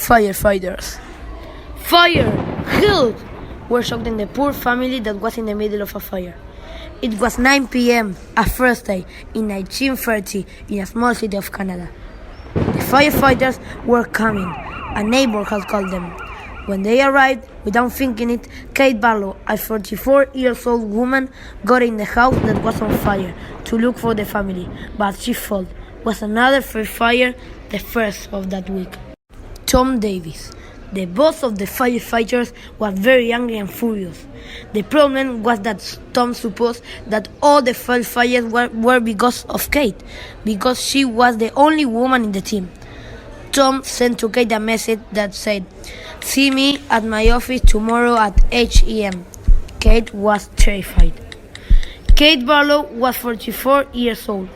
Firefighters. Fire! Help! Were shouting the poor family that was in the middle of a fire. It was 9 p.m., a Thursday, in 1930, in a small city of Canada. The firefighters were coming. A neighbor had called them. When they arrived, without thinking it, Kate Barlow, a 44-year-old woman, got in the house that was on fire to look for the family, but she failed. It was another fire, the first of that week. Tom Davis, the boss of the firefighters, was very angry and furious. The problem was that Tom supposed that all the fires were because of Kate, because she was the only woman in the team. Tom sent to Kate a message that said, "See me at my office tomorrow at 8 a.m. Kate was terrified. Kate Barlow was 44 years old.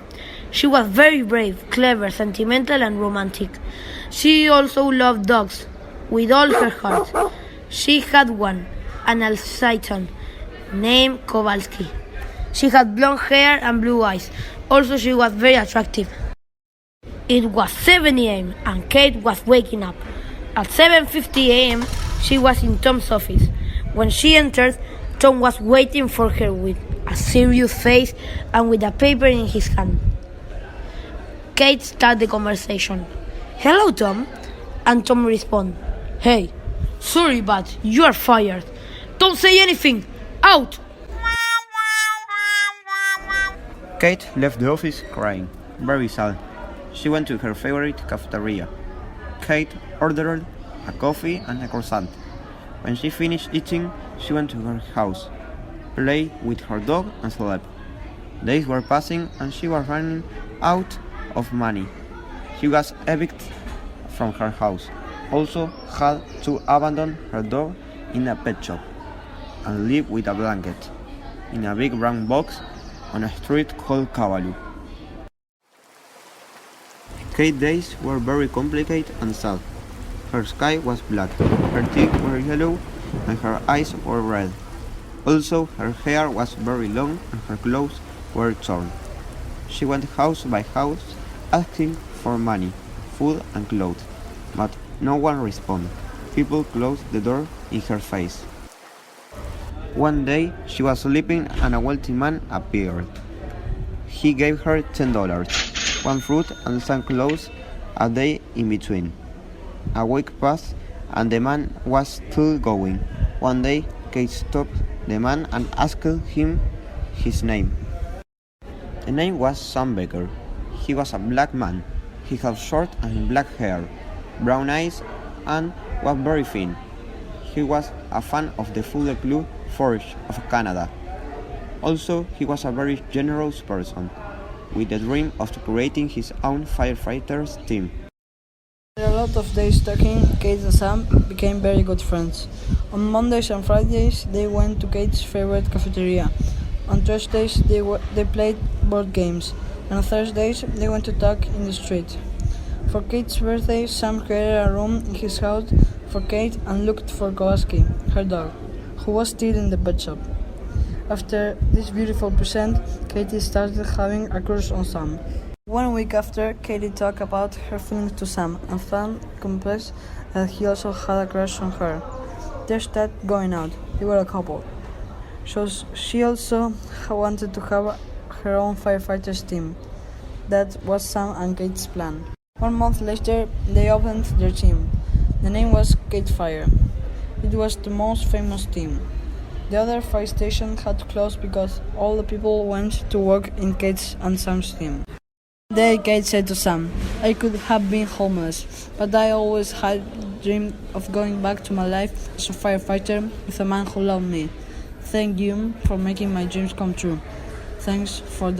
She was very brave, clever, sentimental, and romantic. She also loved dogs with all her heart. She had one, an Alsatian, named Kowalski. She had blonde hair and blue eyes. Also, she was very attractive." It was 7 a.m. and Kate was waking up. At 7:50 a.m., she was in Tom's office. When she entered, Tom was waiting for her with a serious face and with a paper in his hand. Kate started the conversation. "Hello, Tom." And Tom responded, "Hey, sorry, but you are fired. Don't say anything. Out!" Kate left the office crying, very sad. She went to her favorite cafeteria. Kate ordered a coffee and a croissant. When she finished eating, she went to her house, played with her dog and slept. Days were passing and she was running out of money. She was evicted from her house, also had to abandon her dog in a pet shop, and live with a blanket in a big brown box on a street called Cavallo. Kate's days were very complicated and sad. Her sky was black, her teeth were yellow, and her eyes were red. Also, her hair was very long and her clothes were torn. She went house by house asking for money, food and clothes, but no one responded. People closed the door in her face. One day, she was sleeping and a wealthy man appeared. He gave her $10, one fruit and some clothes a day in between. A week passed and the man was still going. One day, Kate stopped the man and asked him his name. The name was Sam Baker. He was a black man. He had short and black hair, brown eyes, and was very thin. He was a fan of the Football Club Forge of Canada. Also, he was a very generous person, with the dream of creating his own firefighters team. After a lot of days talking, Kate and Sam became very good friends. On Mondays and Fridays, they went to Kate's favorite cafeteria. On Thursdays, they played board games, and on Thursdays, they went to talk in the street. For Kate's birthday, Sam created a room in his house for Kate and looked for Kowalski, her dog, who was still in the pet shop. After this beautiful present, Katie started having a crush on Sam. 1 week after, Katie talked about her feelings to Sam and Sam confessed that he also had a crush on her. They started going out. They were a couple. So she also wanted to have her own firefighters team. That was Sam and Kate's plan. 1 month later, they opened their team. The name was Kate Fire. It was the most famous team. The other fire station had to close because all the people went to work in Kate's and Sam's team. Then Kate said to Sam, "I could have been homeless, but I always had dreamed of going back to my life as a firefighter with a man who loved me. Thank you for making my dreams come true. Thanks for that."